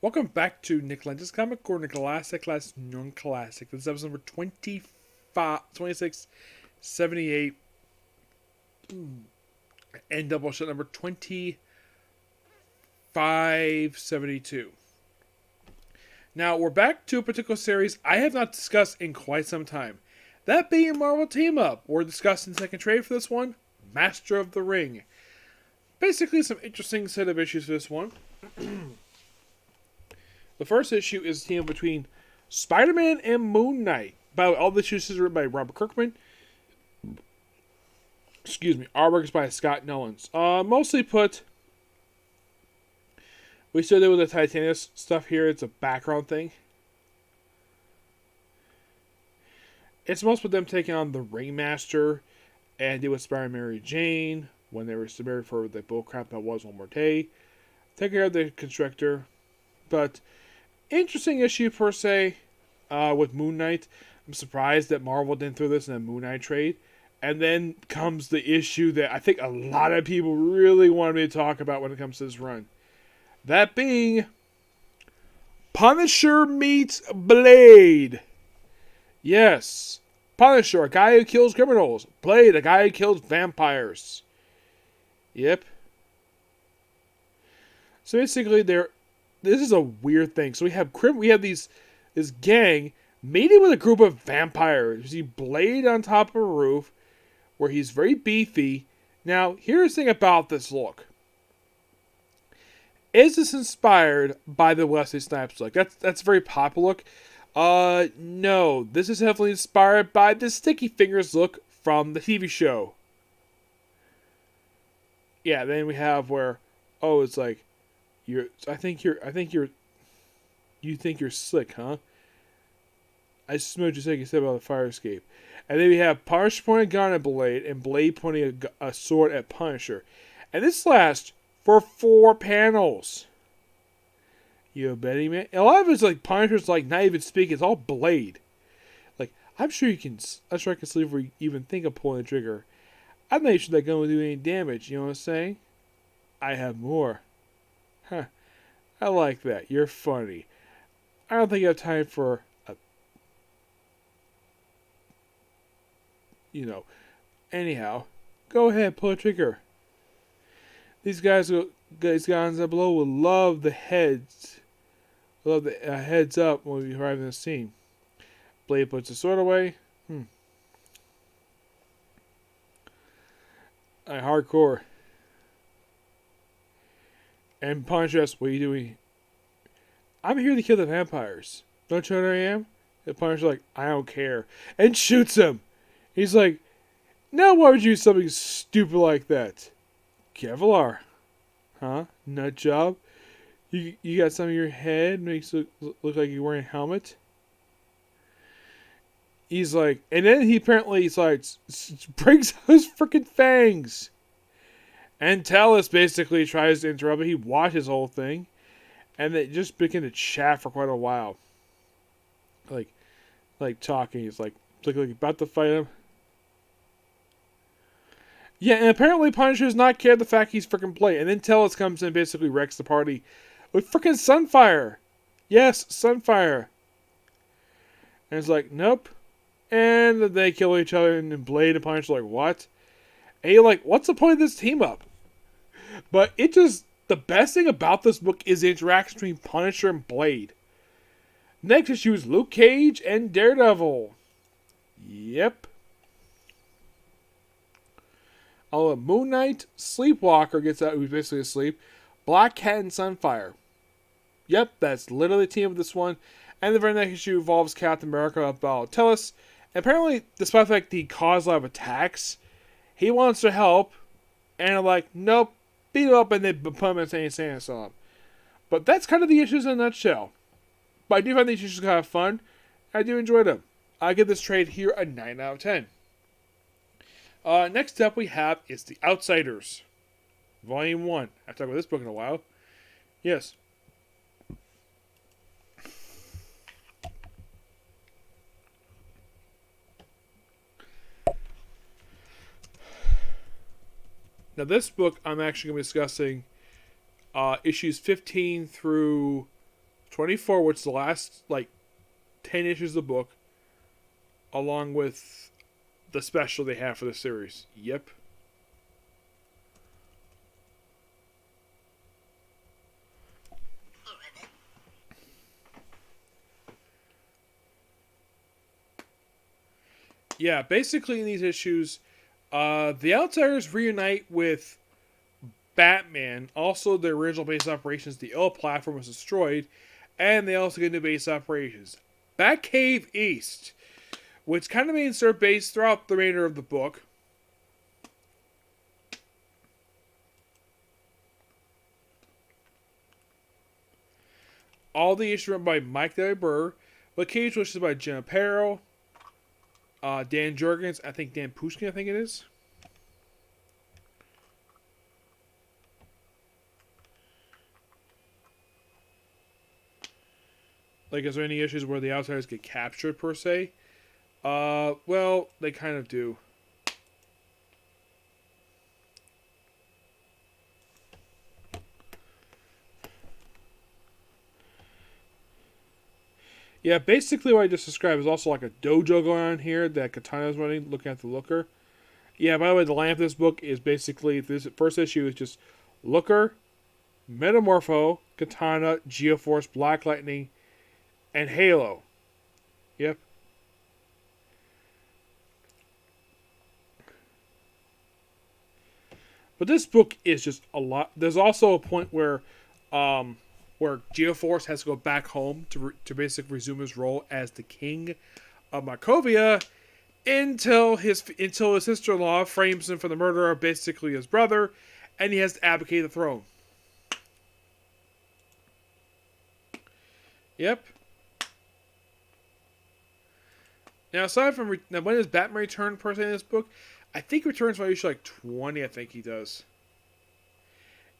Welcome back to Nick Lenz's Comic Corner, Classic Class Non-Classic. This is episode number 2678 and Doubleshot number 2572. Now, we're back to a particular series I have not discussed in quite some time. That being Marvel Team Up. We're discussing the second trade for this one, Master of the Ring. Basically, some interesting set of issues for this one. The first issue is a team between Spider-Man and Moon Knight. By the way, all the issues are written by Robert Kirkman. Artwork is by Scott Nellens. Mostly put, we still do with the Titanium stuff here. It's a background thing. It's mostly them taking on the Ringmaster and deal with Spider-Man and Mary Jane when they were married for the bullcrap that was One More Day. Take care of the Constrictor. But interesting issue per se with Moon Knight. I'm surprised that Marvel didn't throw this in a Moon Knight trade. And then comes the issue that I think a lot of people really wanted me to talk about when it comes to this run. That being Punisher meets Blade. Yes. Punisher, a guy who kills criminals. Blade, a guy who kills vampires. Yep. So basically this is a weird thing. So we have this gang meeting with a group of vampires. You see Blade on top of a roof where he's very beefy. Now, here's the thing about this look. Is this inspired by the Wesley Snipes look? That's a very popular look. No. This is heavily inspired by the Sticky Fingers look from the TV show. Yeah, then we have where, it's like, you think you're slick, huh? I smoked you like you said about the fire escape. And then we have Punisher pointing a gun at Blade, and Blade pointing a sword at Punisher. And this lasts for 4 panels. You betting me? A lot of it's like Punisher's like not even speaking. It's all Blade. Like I'm sure I can sleep before you even think of pulling the trigger. I'm not sure that gun will do any damage. You know what I'm saying? I have more. Huh. I like that. You're funny. I don't think you have time for Anyhow, go ahead, pull a trigger. These guys below will love the heads. Love the heads up when we arrive in the scene. Blade puts the sword away. Hardcore. And Punisher asks, what are you doing? I'm here to kill the vampires. Don't you know what I am? The Punisher's like, I don't care. And shoots him. He's like, now why would you do something stupid like that? Kevlar. Huh? Nut job? You got some in your head? Makes it look like you're wearing a helmet? He's like, and then he apparently brings out his freaking fangs. And Talos basically tries to interrupt it. He watches the whole thing. And they just begin to chat for quite a while. Like talking. He's like about to fight him. Yeah, and apparently Punisher does not care the fact he's freaking Blade. And then Talos comes in and basically wrecks the party with freaking Sunfire. Yes, Sunfire. And it's like, nope. And they kill each other, and then Blade and Punisher are like, what? And you're like, what's the point of this team up? But the best thing about this book is the interaction between Punisher and Blade. Next issue is Luke Cage and Daredevil. Yep. Moon Knight, Sleepwalker gets out, who's basically asleep. Black Cat and Sunfire. Yep, that's literally the team of this one. And the very next issue involves Captain America about Tellus. And apparently, despite the fact that he caused a lot of attacks, he wants to help. And they're like, nope, beat him up and then put him in an insane asylum. But that's kind of the issues in a nutshell. But I do find these issues kind of fun. I do enjoy them. I give this trade here a 9 out of 10. Next up we have is The Outsiders. Volume 1. I've talked about this book in a while. Yes. Now this book I'm actually going to be discussing issues 15 through 24, which is the last, like, 10 issues of the book, along with the special they have for the series. Yep. Yeah, basically in these issues, the Outsiders reunite with Batman. Also, the original base operations, the L platform was destroyed, and they also get new base operations. Batcave East, which kind of means their base throughout the remainder of the book. All the issues written by Mike W. Burr, but occasionally issues by Jim Aparo, Dan Jurgens, I think Dan Pushkin, I think it is. Like, is there any issues where the Outsiders get captured, per se? Well, they kind of do. Yeah, basically what I just described is also like a dojo going on here that Katana's running, looking at the Looker. Yeah, by the way, the line of this book is basically, this first issue is just Looker, Metamorpho, Katana, Geoforce, Black Lightning, and Halo. Yep. But this book is just a lot. There's also a point where Geoforce has to go back home to basically resume his role as the king of Markovia until his sister-in-law frames him for the murder of basically his brother, and he has to abdicate the throne. Yep. Now, aside from when does Batman return per se in this book? I think he returns by issue like 20. I think he does.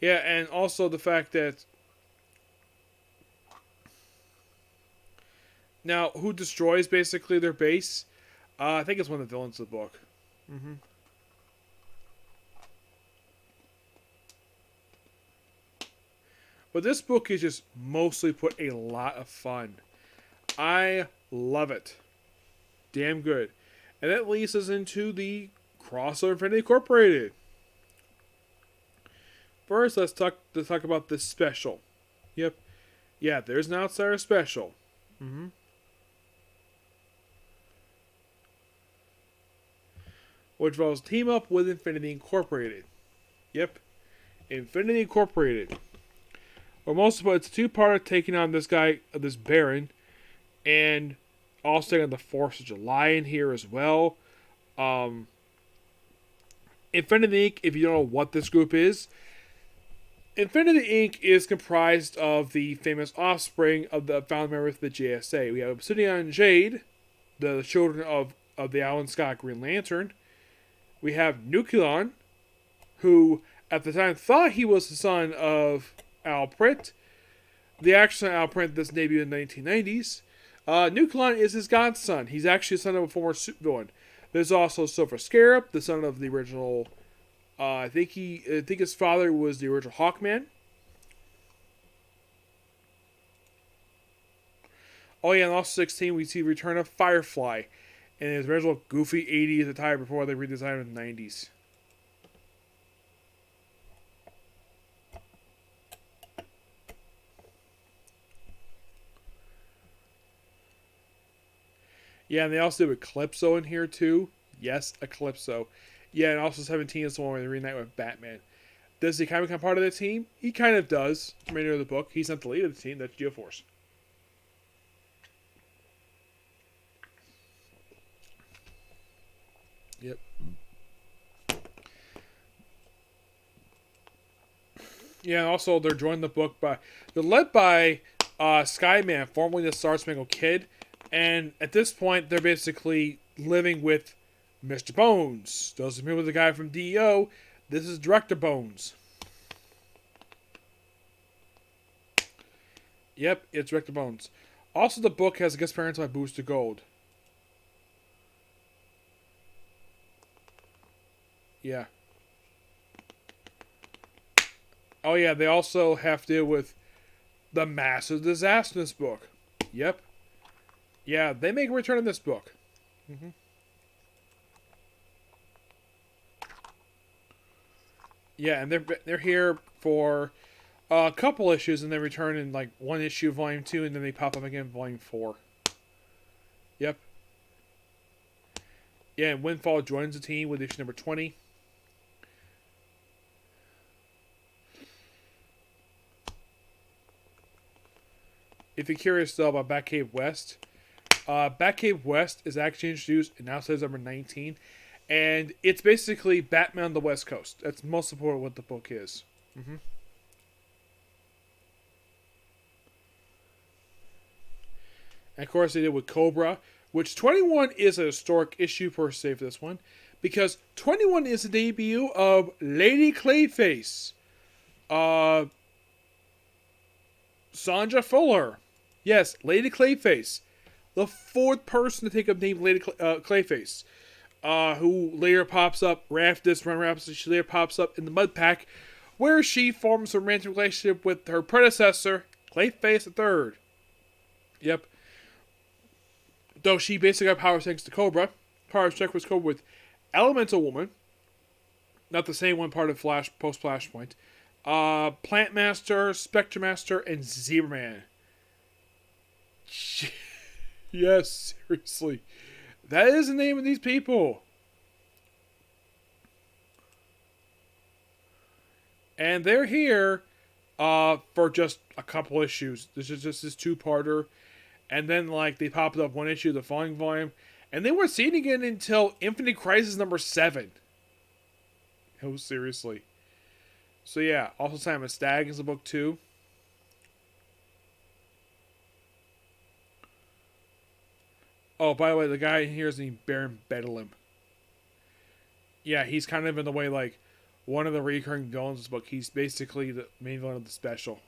Yeah, and also the fact that now who destroys basically their base? I think it's one of the villains of the book. Mm-hmm. But this book is just mostly put a lot of fun. I love it. Damn good. And that leads us into the Crossover Infinity Incorporated. First, let's talk about this special. Yep. Yeah, there's an Outsider special. Mm-hmm. Which involves team up with Infinity Incorporated. Yep. Infinity Incorporated. Well, most of it, it's a two-parter taking on this guy, this Baron, and also on the 4th of July in here as well. Infinity Inc., if you don't know what this group is, Infinity Inc. is comprised of the famous offspring of the founding members of the JSA. We have Obsidian and Jade, the children of the Alan Scott Green Lantern. We have Nucleon, who at the time thought he was the son of Al Pritt. The actual Al Pritt this debuted in the 1990s. Nucleon is his godson. He's actually the son of a former supervillain. There's also Silver Scarab, the son of the original. I think his father was the original Hawkman. Oh yeah, and also 16 we see the return of Firefly, in his original goofy 80s attire before they redesigned it in the 90s. Yeah, and they also did Eclipso in here too. Yes, Eclipso. Yeah, and also 17 is the one where they reunite with Batman. Does he kind of become part of the team? He kind of does. Remainder of the book. He's not the lead of the team. That's Geoforce. Yep. Yeah, and also they're joined the book by... They're led by Skyman, formerly the Star Spangled Kid. And at this point, they're basically living with Mr. Bones. Those familiar with the guy from DEO, this is Director Bones. Yep, it's Director Bones. Also, the book has a guest appearance by Booster Gold. Yeah. Oh yeah, they also have to deal with The Massive Disaster in this book. Yep. Yeah, they make a return in this book. Mm-hmm. Yeah, and they're here for a couple issues, and they return in like one issue, volume 2, and then they pop up again in volume 4. Yep. Yeah, and Windfall joins the team with issue number 20. If you're curious though about Batcave West, Batcave West is actually introduced in Outsiders number 19, and it's basically Batman on the West Coast. That's most important what the book is. Mm-hmm. And of course, they did with Cobra, which 21 is a historic issue per se for this one, because 21 is the debut of Lady Clayface, Sandra Fuller. Yes, Lady Clayface, the fourth person to take up the name Lady Clayface, who later pops up right after this run wraps. She later pops up in the Mud Pack, where she forms a romantic relationship with her predecessor, Clayface III. Yep. Though she basically got powers thanks to Cobra. Powers check was Cobra with Elemental Woman, not the same one part of Flash post Flashpoint. Plant Master, Spectre Master, and Zebra Man. Yes, seriously. That is the name of these people. And they're here for just a couple issues. This is just this two-parter. And then, like, they popped up one issue of the following volume. And they weren't seen again until Infinite Crisis number 7. Oh, seriously. So, yeah. Also, Simon Stagg is the book, too. Oh, by the way, the guy in here is named Baron Bedlam. Yeah, he's kind of in the way, like, one of the recurring villains in this book. He's basically the main villain of the special.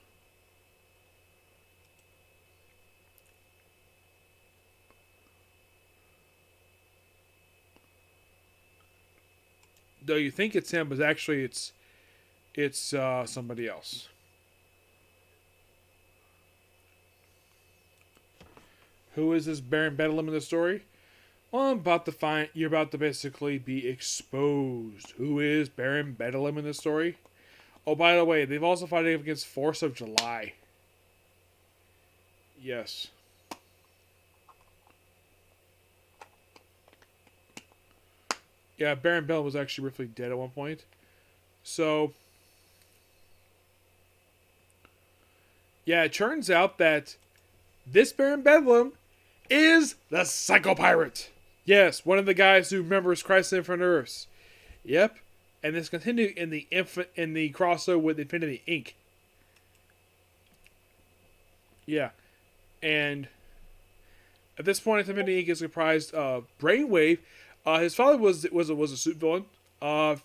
Though you think it's him, but actually it's somebody else. Who is this Baron Bedlam in the story? Well, you're about to basically be exposed. Who is Baron Bedlam in the story? Oh, by the way, they've also fought against Force of July. Yes. Yeah, Baron Bedlam was actually briefly dead at one point. So, yeah, it turns out that this Baron Bedlam is the Psycho Pirate. Yes, one of the guys who remembers Crisis on Infinite Earths. Yep, and this continued in the crossover with Infinity Inc. Yeah, and at this point, Infinity Inc. is comprised of Brainwave. His father was a suit villain.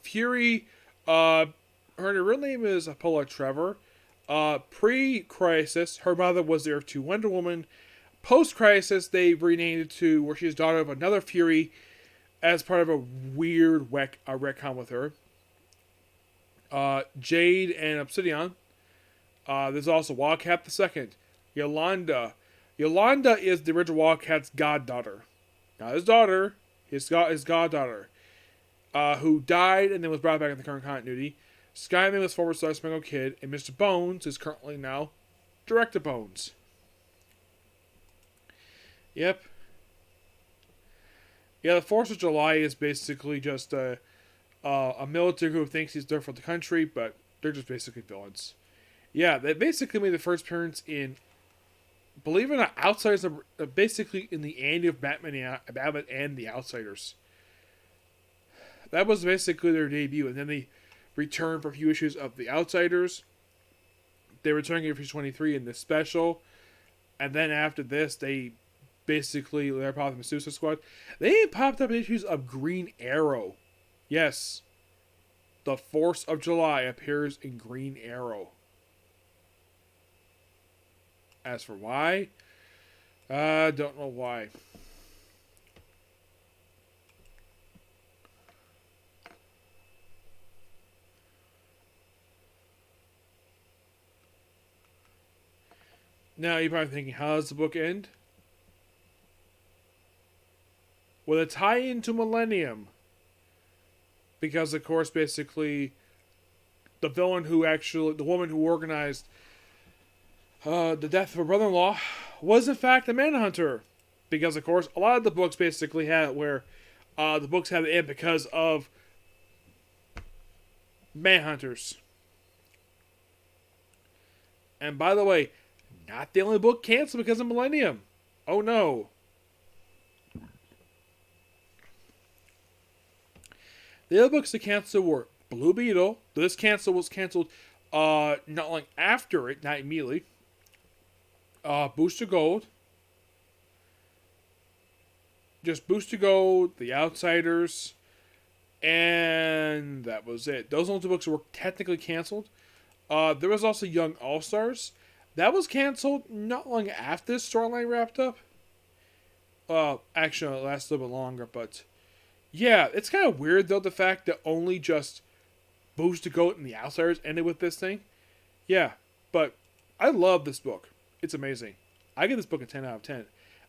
Fury. Her real name is Apollo Trevor. Pre-Crisis, her mother was the Earth 2 Wonder Woman. Post-Crisis, they renamed it to where she's daughter of another Fury as part of a weird retcon with her. Jade and Obsidian. There's also Wildcat II. Yolanda. Yolanda is the original Wildcat's goddaughter. Not his daughter, his goddaughter. Who died and then was brought back in the current continuity. Skyman was former Star Spangled Kid, and Mr. Bones is currently now Director Bones. Yep. Yeah, the Force of July is basically just a military group who thinks he's there for the country, but they're just basically villains. Yeah, they basically made the first appearance in, believe it or not, Outsiders, basically in the end of Batman and the Outsiders. That was basically their debut, and then they returned for a few issues of the Outsiders. They returned in issue 23 in this special, and then after this, they're popped up in Suicide Squad. They popped up in issues of Green Arrow. Yes, the Force of July appears in Green Arrow. As for why, I don't know why. Now you're probably thinking, how does the book end? With a tie into Millennium. Because, of course, basically, the woman who organized the death of her brother-in-law was, in fact, a manhunter. Because, of course, a lot of the books basically had it where the books had to end because of manhunters. And by the way, not the only book canceled because of Millennium. Oh no. The other books that canceled were Blue Beetle. This was canceled not long after it, not immediately. Booster Gold. Just Booster Gold, The Outsiders, and that was it. Those are the books that were technically canceled. There was also Young All-Stars. That was canceled not long after this storyline wrapped up. Actually, it lasted a little bit longer, but yeah, it's kind of weird though, the fact that only just Booster Goat and The Outsiders ended with this thing. Yeah, but I love this book. It's amazing. I give this book a 10 out of 10.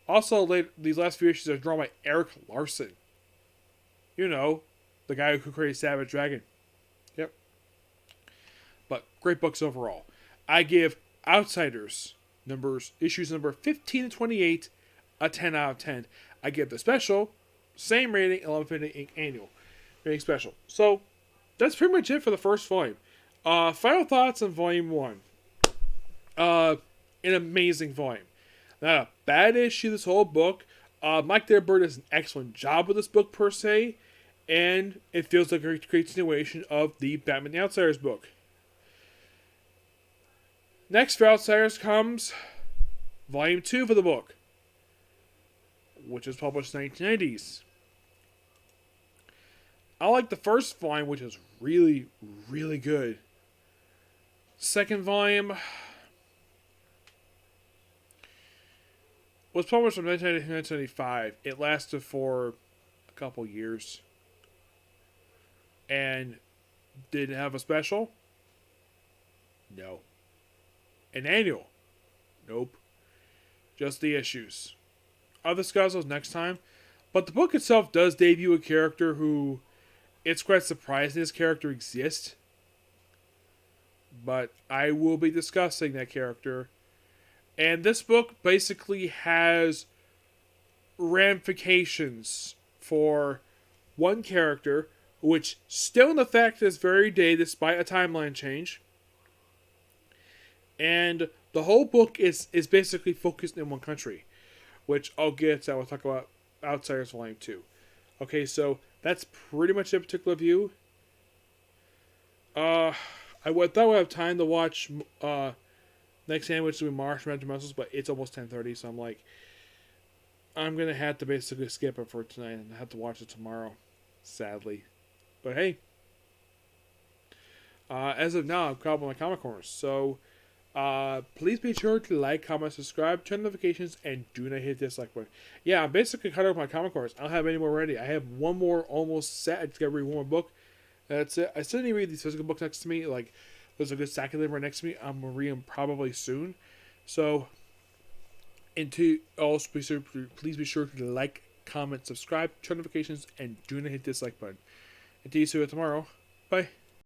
Also, these last few issues are drawn by Eric Larson. You know, the guy who created Savage Dragon. Yep. But great books overall. I give Outsiders issues number 15 to 28 a 10 out of 10. I give the special same rating, 1150 annual rating special. So that's pretty much it for the first volume. Final thoughts on volume 1. An amazing volume. Not a bad issue, this whole book. Mike Dearborn does an excellent job with this book, per se. And it feels like a great continuation of the Batman the Outsiders book. Next for Outsiders comes Volume 2 for the book, which was published in the 1990s. I like the first volume, which is really, really good. Second volume was published from 1990 to 1995. It lasted for a couple years. And did it have a special? No. An annual? Nope. Just the issues. I'll discuss those next time. But the book itself does debut a character who, it's quite surprising this character exists. But I will be discussing that character. And this book basically has ramifications for one character, which still in effect this very day despite a timeline change. And the whole book is basically focused in one country, which I'll get to. We'll talk about Outsiders Volume 2. Okay, so that's pretty much a particular view. I thought I would have time to watch next hand, which will be Martian Magic Muscles, but it's almost 10:30, so I'm like, I'm going to have to basically skip it for tonight and have to watch it tomorrow, sadly. But hey, as of now, I'm caught up on my comic corners, so please be sure to like, comment, subscribe, turn notifications, and do not hit the dislike button. Yeah, I'm basically caught up on my comic corners. I don't have any more ready. I have one more almost set. I just got to read one more book. That's it. I still need to read these physical books next to me. Like, there's a good stack of them right next to me. I'm going to read them probably soon. So, also please be sure to like, comment, subscribe, turn notifications, and do not hit the dislike button. Until you see you tomorrow. Bye.